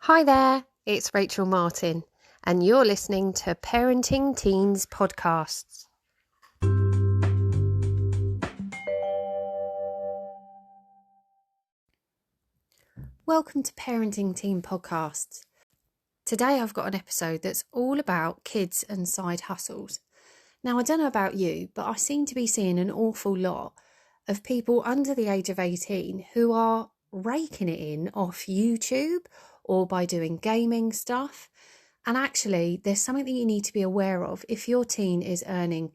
Hi there, it's Rachel Martin, and you're listening to Parenting Teens Podcasts. Welcome to Parenting Teen Podcasts. Today I've got an episode that's all about kids and side hustles. Now, I don't know about you, but I seem to be seeing an awful lot of people under the age of 18 who are raking it in off YouTube or by doing gaming stuff. And actually, there's something that you need to be aware of if your teen is earning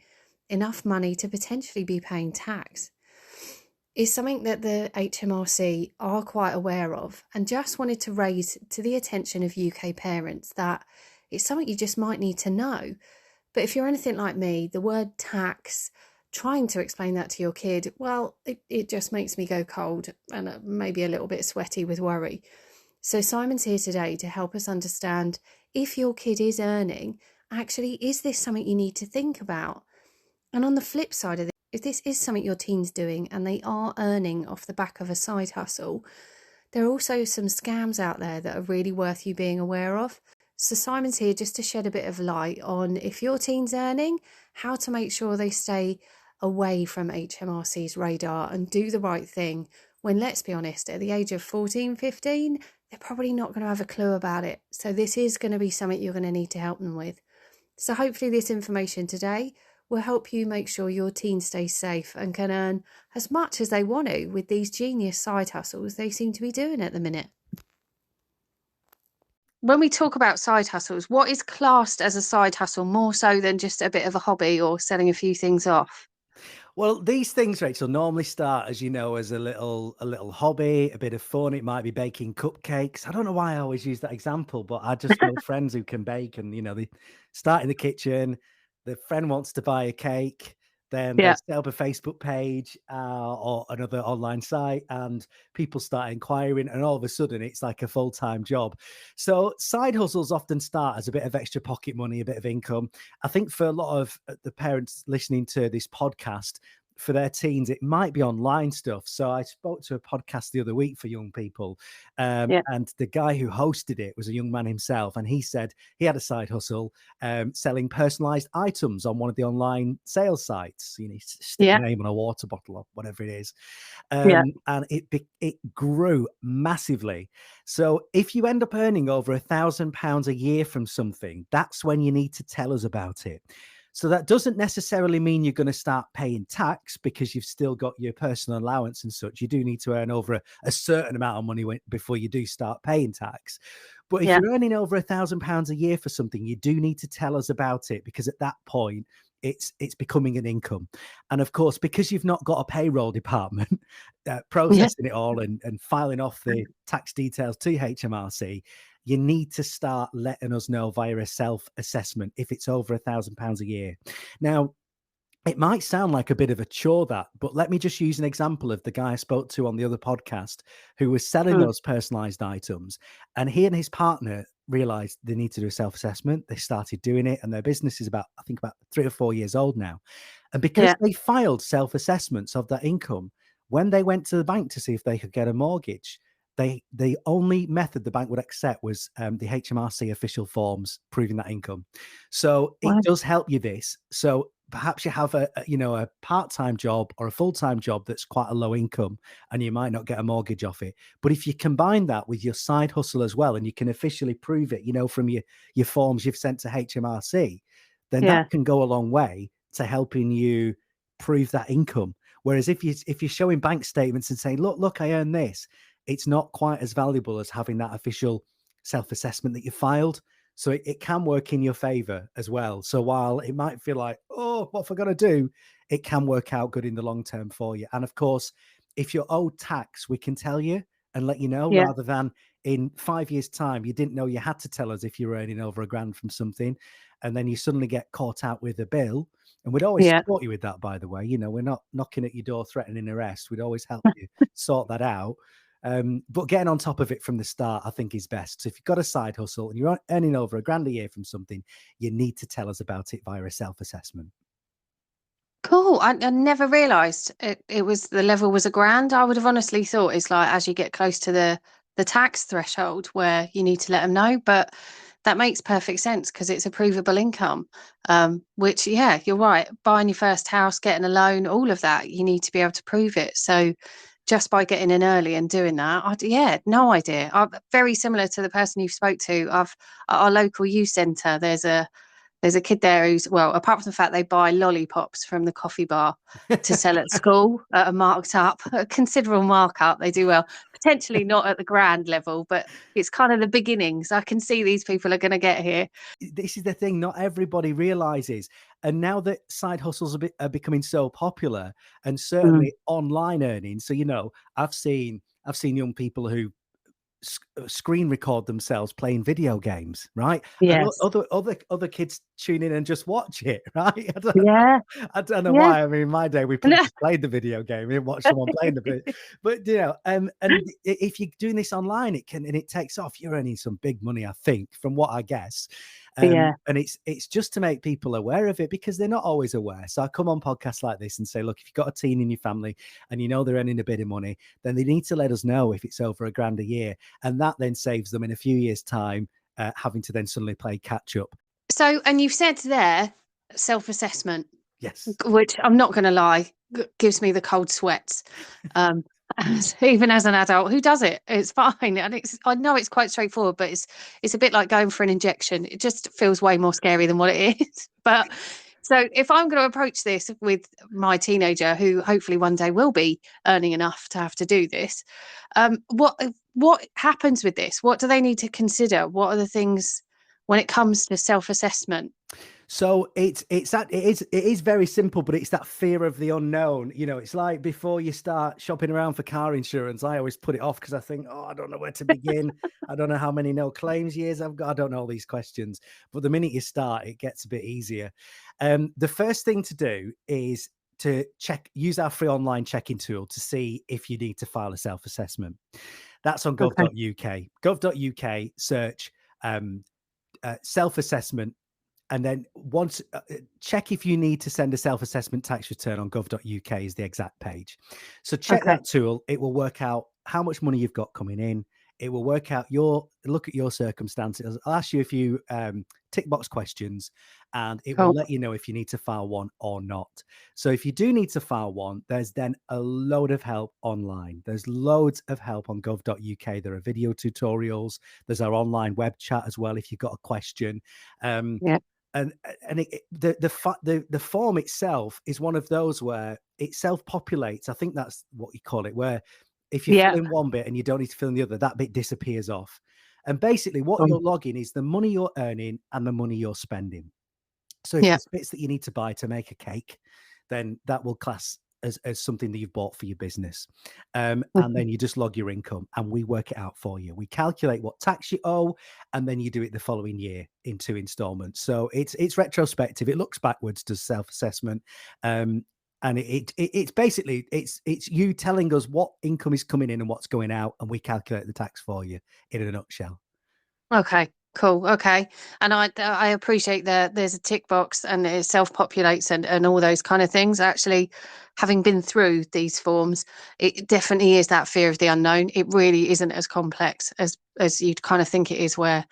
enough money to potentially be paying tax. Is something that the HMRC are quite aware of, and just wanted to raise to the attention of UK parents that it's something you just might need to know. But if you're anything like me, the word tax, trying to explain that to your kid, well, it just makes me go cold and maybe a little bit sweaty with worry. So Simon's here today to help us understand if your kid is earning, actually, is this something you need to think about? And on the flip side of this, if this is something your teen's doing and they are earning off the back of a side hustle, there are also some scams out there that are really worth you being aware of. So Simon's here just to shed a bit of light on if your teen's earning, how to make sure they stay away from HMRC's radar and do the right thing when, let's be honest, at the age of 14, 15, they're probably not going to have a clue about it. So this is going to be something you're going to need to help them with. So hopefully this information today will help you make sure your teen stays safe and can earn as much as they want to with these genius side hustles they seem to be doing at the minute. When we talk about side hustles, what is classed as a side hustle more so than just a bit of a hobby or selling a few things off? Well, these things, Rachel, normally start, as you know, as a little hobby, a bit of fun. It might be baking cupcakes. I don't know why I always use that example, but I just know friends who can bake, and they start in the kitchen. The friend wants to buy a cake, then they Yeah. set up a Facebook page or another online site, and people start inquiring, and all of a sudden, it's like a full-time job. So side hustles often start as a bit of extra pocket money, a bit of income. I think for a lot of the parents listening to this podcast, for their teens, it might be online stuff. So I spoke to a podcast the other week for young people, and the guy who hosted it was a young man himself, and he said he had a side hustle selling personalized items on one of the online sales sites. Stick your name on a water bottle or whatever it is, and it grew massively. So if you end up earning over £1,000 a year from something, that's when you need to tell us about it. So that doesn't necessarily mean you're going to start paying tax, because you've still got your personal allowance and such. You do need to earn over a certain amount of money before you do start paying tax. But if you're earning over £1,000 a year for something, you do need to tell us about it, because at that point, it's becoming an income. And of course, because you've not got a payroll department processing it all and filing off the tax details to HMRC, you need to start letting us know via a self-assessment if it's over £1,000 a year. Now, it might sound like a bit of a chore, but let me just use an example of the guy I spoke to on the other podcast who was selling those personalized items. And he and his partner realized they need to do a self-assessment. They started doing it, and their business is about 3 or 4 years old now. And because they filed self-assessments of that income, when they went to the bank to see if they could get a mortgage, the only method the bank would accept was the HMRC official forms proving that income. So it does help you this. So perhaps you have a part-time job or a full-time job that's quite a low income, and you might not get a mortgage off it. But if you combine that with your side hustle as well, and you can officially prove it, from your forms you've sent to HMRC, then that can go a long way to helping you prove that income. Whereas if you're showing bank statements and saying, look, I earn this, it's not quite as valuable as having that official self-assessment that you filed. So it can work in your favor as well. So while it might feel like, oh, what have I got to do? It can work out good in the long term for you. And of course, if you're owed tax, we can tell you and let you know, rather than in 5 years' time, you didn't know you had to tell us if you're earning over £1,000 from something, and then you suddenly get caught out with a bill. And we'd always support you with that, by the way. We're not knocking at your door threatening arrest. We'd always help you sort that out. But getting on top of it from the start, I think, is best. So if you've got a side hustle and you're earning over £1,000 a year from something, you need to tell us about it via a self-assessment. Cool. I never realised it was the level was £1,000. I would have honestly thought it's like as you get close to the the tax threshold where you need to let them know, but that makes perfect sense because it's a provable income. Which, yeah, you're right. Buying your first house, getting a loan, all of that, you need to be able to prove it. So just by getting in early and doing that, yeah, no idea. I'm very similar to the person you spoke to. At our local youth centre, there's a kid there who's, well, apart from the fact they buy lollipops from the coffee bar to sell at school at a considerable markup. They do well, potentially not at the grand level, but it's kind of the beginnings. I can see these people are going to get here. This is the thing, not everybody realizes. And now that side hustles are becoming so popular, and certainly online earning. So, I've seen young people who screen record themselves playing video games, right? And Yes. other kids tune in and just watch it, right? Yeah. I don't know Yeah. why. I mean, in my day, we just played the video game. We didn't watch someone playing the video. But and if you're doing this online, it takes off. You're earning some big money, I think, from what I guess. Yeah. And it's just to make people aware of it because they're not always aware. So I come on podcasts like this and say, look, if you've got a teen in your family and they're earning a bit of money, then they need to let us know if it's over $1,000 a year. And that then saves them in a few years' time having to then suddenly play catch up. So, and you've said there, self-assessment. Yes. Which I'm not going to lie, gives me the cold sweats. Even as an adult, who does it? It's fine, and I know it's quite straightforward, but it's a bit like going for an injection. It just feels way more scary than what it is. But so if I'm going to approach this with my teenager, who hopefully one day will be earning enough to have to do this, what happens with this? What do they need to consider? What are the things when it comes to self-assessment? So it is very simple, but it's that fear of the unknown. It's like before you start shopping around for car insurance, I always put it off because I think, I don't know where to begin. I don't know how many no claims years I've got. I don't know all these questions. But the minute you start, it gets a bit easier. The first thing to do is to use our free online checking tool to see if you need to file a self-assessment. That's on gov.uk. Gov.uk, search self-assessment. And then once check if you need to send a self-assessment tax return on gov.uk is the exact page. So check that tool. It will work out how much money you've got coming in. It will work out look at your circumstances. I'll ask you a few tick box questions and it will let you know if you need to file one or not. So if you do need to file one, there's then a load of help online. There's loads of help on gov.uk. There are video tutorials. There's our online web chat as well if you've got a question. And the form itself is one of those where it self-populates. I think that's what you call it, where if you fill in one bit and you don't need to fill in the other, that bit disappears off. And basically what you're logging is the money you're earning and the money you're spending. So if there's bits that you need to buy to make a cake, then that will class as something that you've bought for your business. And then you just log your income and we work it out for you. We calculate what tax you owe, and then you do it the following year in 2 installments. So it's retrospective. It looks backwards, does self-assessment. And it's basically it's you telling us what income is coming in and what's going out, and we calculate the tax for you in a nutshell. Okay, cool. Okay. And I appreciate that there's a tick box and it self-populates and all those kind of things. Actually, having been through these forms, it definitely is that fear of the unknown. It really isn't as complex as you'd kind of think it is, where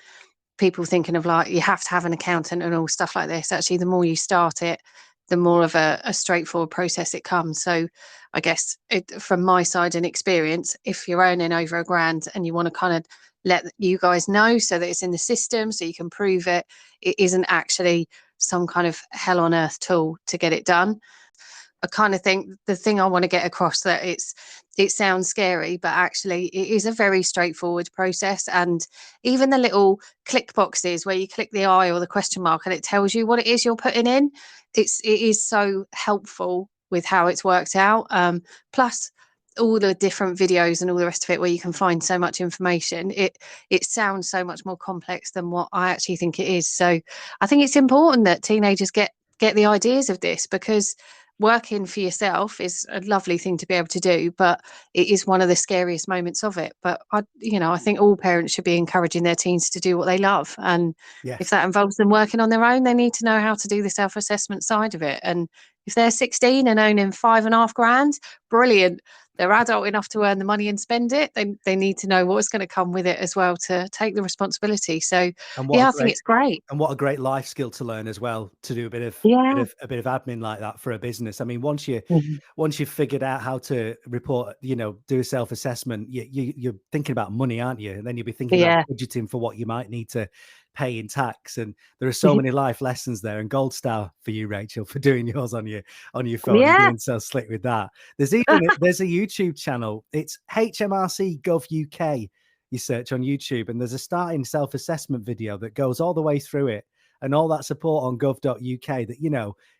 people thinking of like you have to have an accountant and all stuff like this. Actually, the more you start it, the more of a straightforward process it comes. So I guess from my side and experience, if you're earning over $1,000 and you want to kind of let you guys know so that it's in the system so you can prove it, it isn't actually some kind of hell on earth tool to get it done. I kind of think the thing I want to get across that it sounds scary, but actually it is a very straightforward process. And even the little click boxes where you click the I or the question mark and it tells you what it is you're putting in, it is so helpful with how it's worked out. Plus all the different videos and all the rest of it where you can find so much information, it sounds so much more complex than what I actually think it is. So I think it's important that teenagers get the ideas of this, because working for yourself is a lovely thing to be able to do, but it is one of the scariest moments of it. But I think all parents should be encouraging their teens to do what they love, and if that involves them working on their own, they need to know how to do the self-assessment side of it. And if they're 16 and owning $5.5 grand, brilliant. they're adult enough to earn the money and spend it, they need to know what's going to come with it as well to take the responsibility. So And what a yeah, I think great it's great. and what a great life skill to learn as well, to do a bit of Yeah. a bit of admin like that for a business. I mean, Mhm. once you've figured out how to report, do a self-assessment, you're thinking about money, aren't you? And then you'll be thinking about Yeah. budgeting for what you might need to pay in tax. And there are so many life lessons there. And gold star for you, Rachel, for doing yours on your phone and Yeah. being so slick with that. There's a YouTube channel. It's HMRC Gov UK. You search on YouTube, and there's a starting self-assessment video that goes all the way through it, and all that support on gov.uk that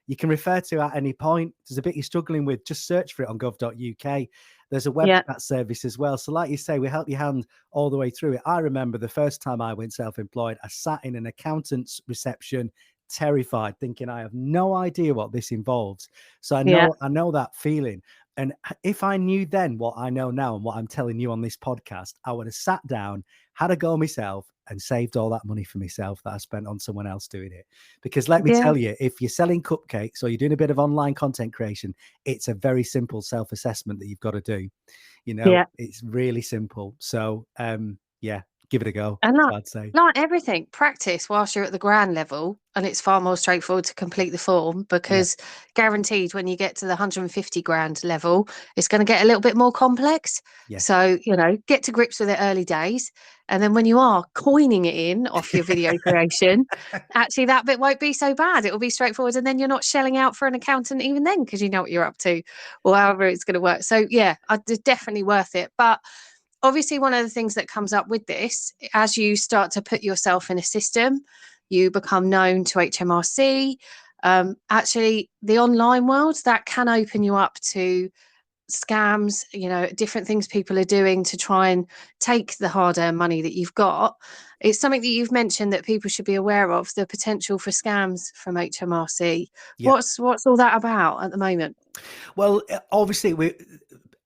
you can refer to at any point. There's a bit you're struggling with, just search for it on gov.uk. There's a web Yeah. chat service as well. So like you say, we help you hand all the way through it. I remember the first time I went self-employed, I sat in an accountant's reception, terrified, thinking I have no idea what this involves. So I Yeah. know that feeling. And if I knew then what I know now and what I'm telling you on this podcast, I would have sat down, had a go myself, and saved all that money for myself that I spent on someone else doing it. Because let me Yeah. tell you, if you're selling cupcakes or you're doing a bit of online content creation, it's a very simple self-assessment that you've got to do. Yeah. It's really simple. So yeah, give it a go. And So I'd say. like everything, practice whilst you're at the grand level, and it's far more straightforward to complete the form Yeah, because guaranteed when you get to the 150 grand level, it's going to get a little bit more complex. yeah. So, get to grips with it early days. And then when you are coining it in off your video creation, actually that bit won't be so bad. It will be straightforward. And then you're not shelling out for an accountant even then because you know what you're up to or however it's going to work. So, yeah, it's definitely worth it. But obviously one of the things that comes up with this as you start to put yourself in a system, you become known to HMRC. Actually the online world that can open you up to scams, different things people are doing to try and take the hard-earned money that you've got. It's something that you've mentioned that people should be aware of, the potential for scams from HMRC. Yeah. What's all that about at the moment? Well, obviously,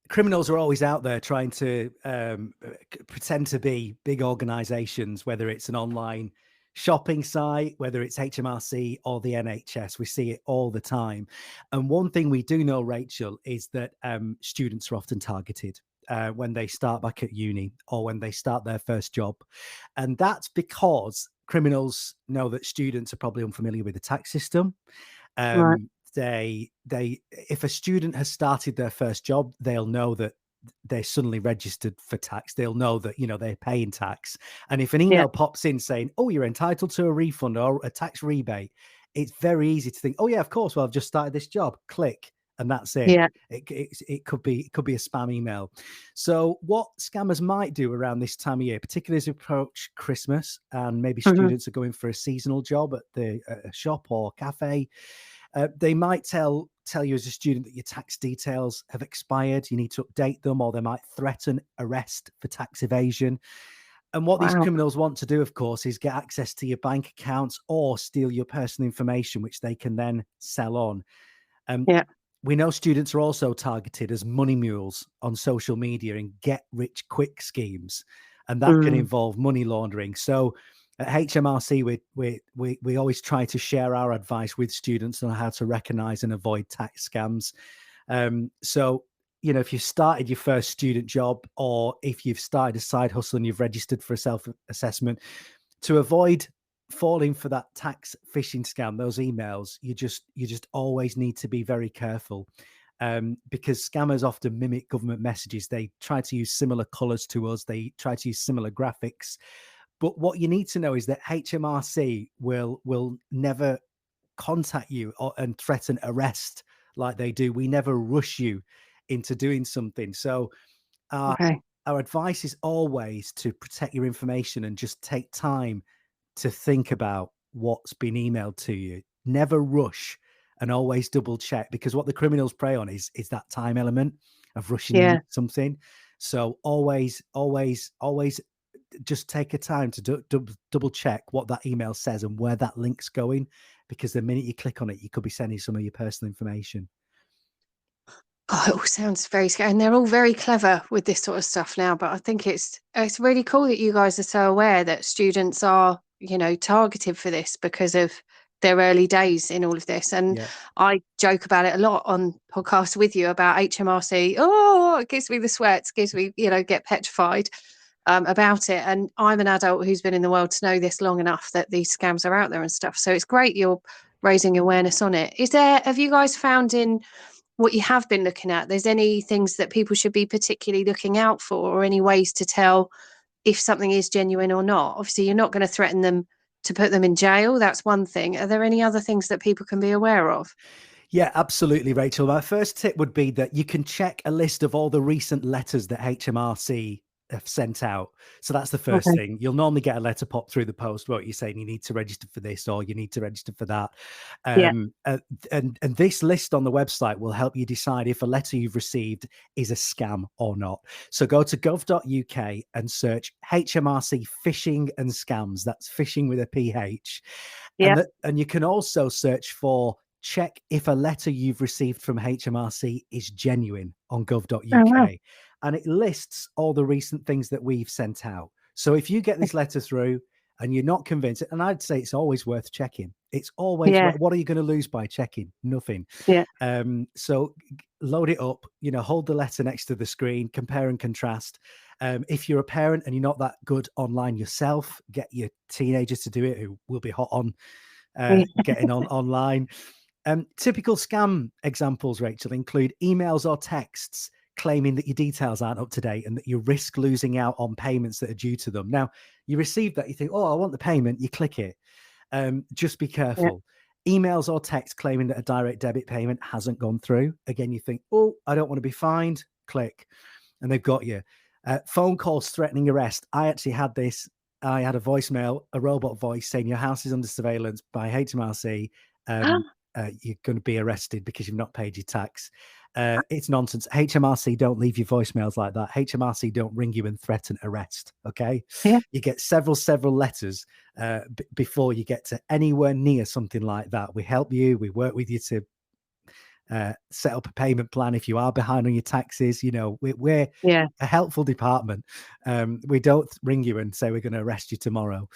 criminals are always out there trying to pretend to be big organizations, whether it's an online shopping site, whether it's HMRC or the NHS. We see it all the time. And one thing we do know, Rachel, is that students are often targeted when they start back at uni or when they start their first job. And that's because criminals know that students are probably unfamiliar with the tax system. Right. They if a student has started their first job, they'll know that they're suddenly registered for tax. They'll know that they're paying tax. And if an Yeah. email pops in saying, oh, you're entitled to a refund or a tax rebate, it's very easy to think, oh yeah, of course, well, I've just started this job, click, and that's it. Yeah. It could be a spam email. So what scammers might do around this time of year, particularly as we approach Christmas and maybe Mhm. students are going for a seasonal job at a shop or cafe, they might tell you as a student that your tax details have expired. You need to update them, or they might threaten arrest for tax evasion. And what these Wow. criminals want to do, of course, is get access to your bank accounts or steal your personal information, which they can then sell on. Yeah. We know students are also targeted as money mules on social media and get rich quick schemes, and that can Mm. involve money laundering. So at HMRC, we always try to share our advice with students on how to recognize and avoid tax scams. So, if you've started your first student job or if you've started a side hustle and you've registered for a self-assessment, to avoid falling for that tax phishing scam, those emails, you just always need to be very careful. Because scammers often mimic government messages. They try to use similar colors to us. They try to use similar graphics. But what you need to know is that HMRC will never contact you and threaten arrest like they do. We never rush you into doing something. So our Okay. our advice is always to protect your information and just take time to think about what's been emailed to you. Never rush, and always double check, because what the criminals prey on is that time element of rushing Yeah. into something. So always just take a time to double check what that email says and where that link's going, because the minute you click on it, you could be sending some of your personal information. Oh, it all sounds very scary, and they're all very clever with this sort of stuff now. But I think it's really cool that you guys are so aware that students are, targeted for this because of their early days in all of this. And Yeah. I joke about it a lot on podcasts with you about HMRC. Oh, it gives me the sweats, gives me, get petrified about it. And I'm an adult who's been in the world to know this long enough that these scams are out there and stuff. So it's great you're raising awareness on it. Have you guys found in what you have been looking at, there's any things that people should be particularly looking out for, or any ways to tell if something is genuine or not? Obviously, you're not going to threaten them to put them in jail. That's one thing. Are there any other things that people can be aware of? Yeah, absolutely, Rachel. My first tip would be that you can check a list of all the recent letters that HMRC have sent out. So that's the first Okay. thing. You'll normally get a letter pop through the post, won't you, saying you need to register for this or you need to register for that. Yeah. And this list on the website will help you decide if a letter you've received is a scam or not. So go to gov.uk and search HMRC phishing and scams. That's phishing with a PH. Yeah. And you can also search for check if a letter you've received from HMRC is genuine on Oh, wow. gov.uk. And it lists all the recent things that we've sent out. So if you get this letter through and you're not convinced, and I'd say it's always worth checking. It's always, Yeah. what are you going to lose by checking? Nothing. Yeah. So load it up, hold the letter next to the screen, compare and contrast. If you're a parent and you're not that good online yourself, get your teenagers to do it, who will be hot on getting on online. Typical scam examples, Rachel, include emails or texts claiming that your details aren't up to date and that you risk losing out on payments that are due to them. Now, you receive that, you think, oh, I want the payment, you click it. Just be Yeah. careful. Emails or texts claiming that a direct debit payment hasn't gone through. Again, you think, oh, I don't want to be fined. Click. And they've got you. Phone calls threatening arrest. I actually had this. I had a voicemail, a robot voice saying your house is under surveillance by HMRC. You're going to be arrested because you've not paid your tax. It's nonsense. HMRC don't leave your voicemails like that. HMRC don't ring you and threaten arrest. Okay. Yeah. You get several letters before you get to anywhere near something like that. We help you. We work with you to set up a payment plan if you are behind on your taxes. We're Yeah. a helpful department. We don't ring you and say we're going to arrest you tomorrow.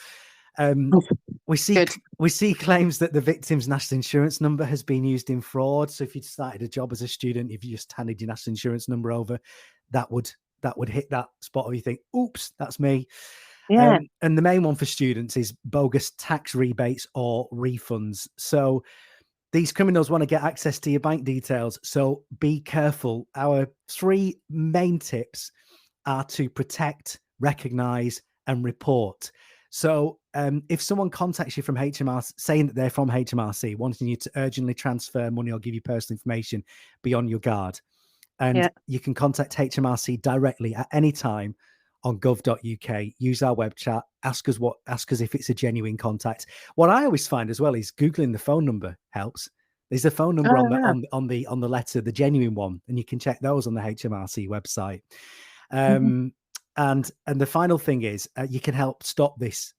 We see claims that the victim's national insurance number has been used in fraud. So if you started a job as a student, if you just handed your national insurance number over, that would hit that spot where you think, oops, that's me. Yeah. And the main one for students is bogus tax rebates or refunds. So these criminals want to get access to your bank details. So be careful. Our 3 main tips are to protect, recognize, and report. So if someone contacts you from HMRC, saying that they're from HMRC, wanting you to urgently transfer money or give you personal information, be on your guard. And you can contact HMRC directly at any time on gov.uk. Use our web chat. Ask us if it's a genuine contact. What I always find as well is Googling the phone number helps. There's a phone number on the letter, the genuine one, and you can check those on the HMRC website. And the final thing is you can help stop this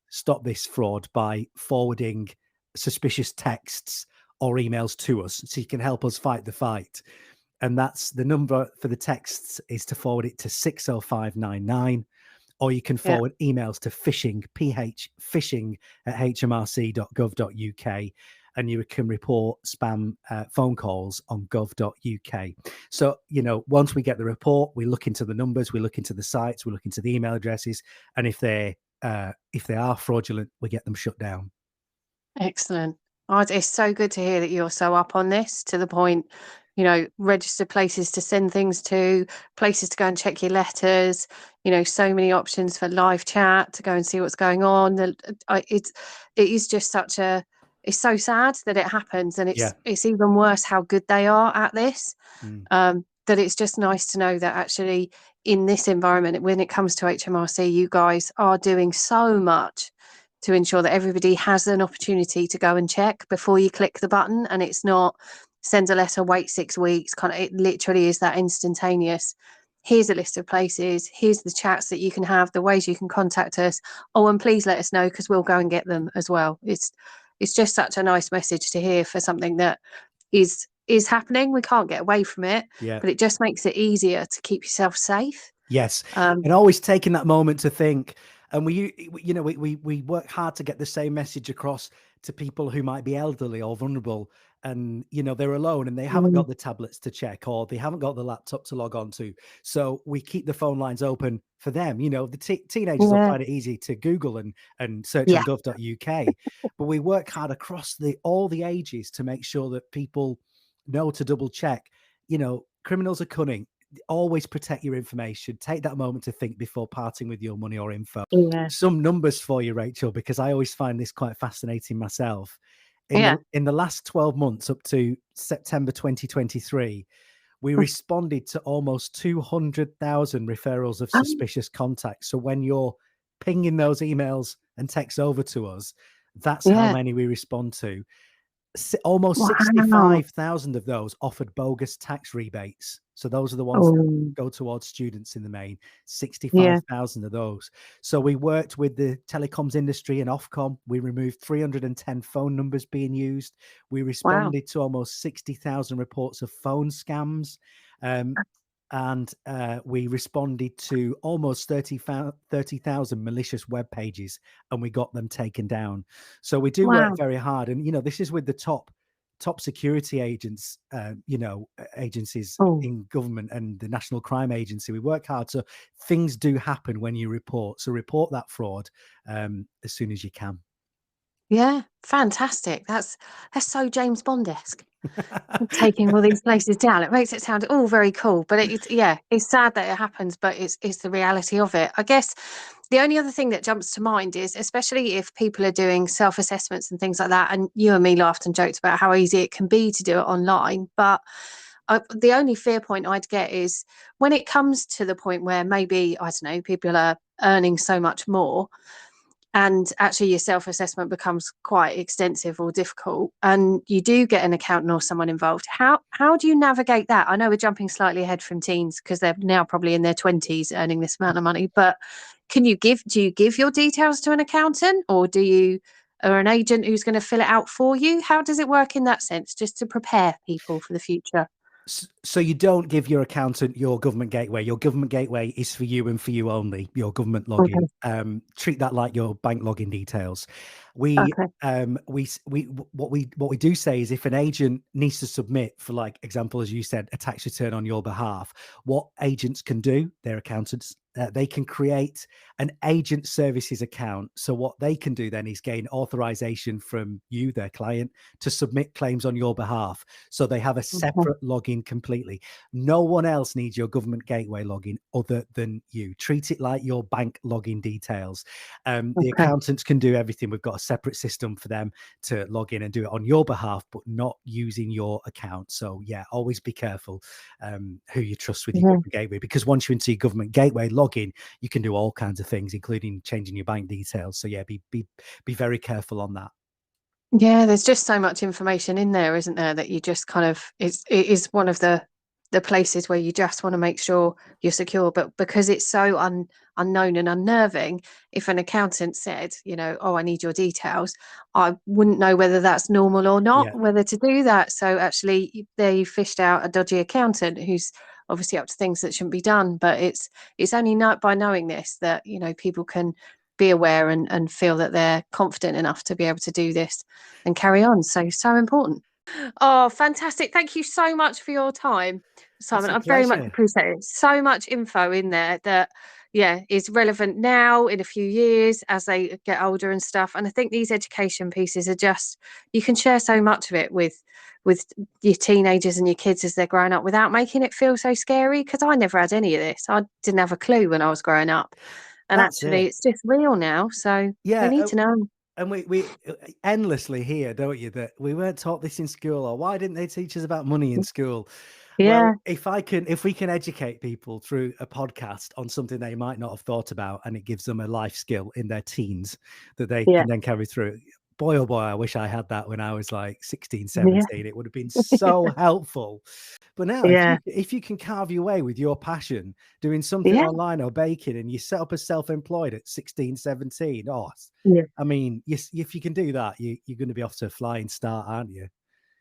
fraud by forwarding suspicious texts or emails to us, so you can help us fight the fight. And that's the number for the texts is to forward it to 60599, or you can forward emails to phishing at hmrc.gov.uk, and you can report spam phone calls on gov.uk. So, once we get the report, we look into the numbers, we look into the sites, we look into the email addresses, and if they are fraudulent, we get them shut down. Excellent. Oh, it's so good to hear that you're so up on this, to the point, register places to send things to, places to go and check your letters, so many options for live chat to go and see what's going on. It is just it's so sad that it happens, and it's even worse how good they are at this. That it's just nice to know that actually in this environment, when it comes to HMRC, you guys are doing so much to ensure that everybody has an opportunity to go and check before you click the button. And it's not send a letter, wait 6 weeks. It literally is that instantaneous. Here's a list of places. Here's the chats that you can have, the ways you can contact us. Oh, and please let us know, because we'll go and get them as well. It's just such a nice message to hear for something that is happening. We can't get away from it, but it just makes it easier to keep yourself safe. Yes. And always taking that moment to think, And we work hard to get the same message across to people who might be elderly or vulnerable, and they're alone and they haven't Mm. got the tablets to check, or they haven't got the laptop to log on to. So we keep the phone lines open for them. The teenagers will Yeah. find it easy to Google and search Yeah. on gov.uk, but we work hard across all the ages to make sure that people know to double check. Criminals are cunning. Always protect your information. Take that moment to think before parting with your money or info. Yeah. Some numbers for you, Rachel, because I always find this quite fascinating myself. Yeah. In the last 12 months up to September 2023, we responded to almost 200,000 referrals of Um, suspicious contacts. So when you're pinging those emails and texts over to us, that's how yeah. many we respond to. Almost Wow. 65,000 of those offered bogus tax rebates. So those are the ones that Oh, go towards students in the main. yeah. 65,000 of those. So we worked with the telecoms industry and Ofcom. We removed 310 phone numbers being used. We Wow. responded to almost 60,000 reports of phone scams. And we responded to almost 30,000 malicious web pages, and we got them taken down. So we do work Wow. very hard, and this is with the top security agencies Oh, in government and the National Crime Agency. We work hard, so things do happen when you report. So report that fraud as soon as you can. yeah. Fantastic. That's so James Bond-esque. Taking all these places down. It makes it sound all very cool, but it's sad that it happens, but it's the reality of it. I guess the only other thing that jumps to mind is, especially if people are doing self-assessments and things like that, and you and me laughed and joked about how easy it can be to do it online, but the only fear point I'd get is when it comes to the point where maybe, I don't know, people are earning so much more and actually your self-assessment becomes quite extensive or difficult and you do get an accountant or someone involved. How do you navigate that? I know we're jumping slightly ahead from teens because they're now probably in their 20s earning this amount of money, but do you give your details to an accountant, or an agent who's going to fill it out for you? How does it work in that sense, just to prepare people for the future? So you don't give your accountant your government gateway. Your government gateway is for you and for you only. Your government login. Okay. Treat that like your bank login details. We Okay. what we do say is if an agent needs to submit, for like example, as you said, a tax return on your behalf, what agents can do, their accountants, they can create an agent services account. So what they can do then is gain authorization from you, their client, to submit claims on your behalf. So they have a Okay. separate login completely. No one else needs your government gateway login other than you. Treat it like your bank login details. The Okay. accountants can do everything. We've got a separate system for them to log in and do it on your behalf, but not using your account. So yeah, always be careful who you trust with your Yeah. government gateway, because once you're into your government gateway login, you can do all kinds of things, including changing your bank details. So yeah, be very careful on that. Yeah, there's just so much information in there, isn't there, that you just kind of it is one of the places where you just want to make sure you're secure. But because it's so unknown and unnerving, if an accountant said, oh, I need your details, I wouldn't know whether that's normal or not, Yeah, whether to do that. So actually, there you fished out a dodgy accountant who's obviously up to things that shouldn't be done. But it's only not by knowing this that people can be aware and feel that they're confident enough to be able to do this and carry on. So important. Oh, fantastic. Thank you so much for your time, it's Simon. a I very much pleasure. appreciate it. So much info in there that, yeah, is relevant now, in a few years, as they get older and stuff. And I think these education pieces are just, you can share so much of it with your teenagers and your kids as they're growing up without making it feel so scary. Because I never had any of this. I didn't have a clue when I was growing up. And That's actually, it. it's just real now. So they Yeah, need to know. and we endlessly hear, don't you, that we weren't taught this in school, or why didn't they teach us about money in school? Yeah. Well, if we can educate people through a podcast on something they might not have thought about, and it gives them a life skill in their teens that they Yeah. can then carry through. Boy, oh boy, I wish I had that when I was like 16, Yeah. 17. It would have been so helpful. But now, Yeah. if you can carve your way with your passion, doing something Yeah. online or baking, and you set up as self-employed at 16, 17, Yeah. I mean, yes, if you can do that, you're going to be off to a flying start, aren't you?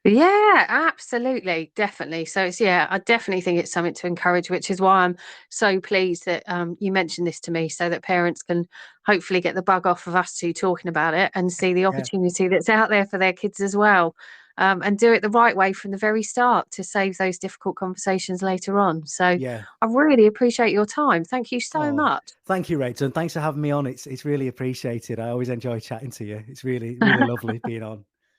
Yeah, absolutely, definitely. So it's yeah, I definitely think it's something to encourage, which is why I'm so pleased that you mentioned this to me, so that parents can hopefully get the bug off of us two talking about it and see the Yeah, opportunity that's out there for their kids as well, and do it the right way from the very start to save those difficult conversations later on. So yeah. I really appreciate your time. Thank you so Oh, much. thank you, Rachel, and thanks for having me on. It's really appreciated. I always enjoy chatting to you. It's really, really lovely being on.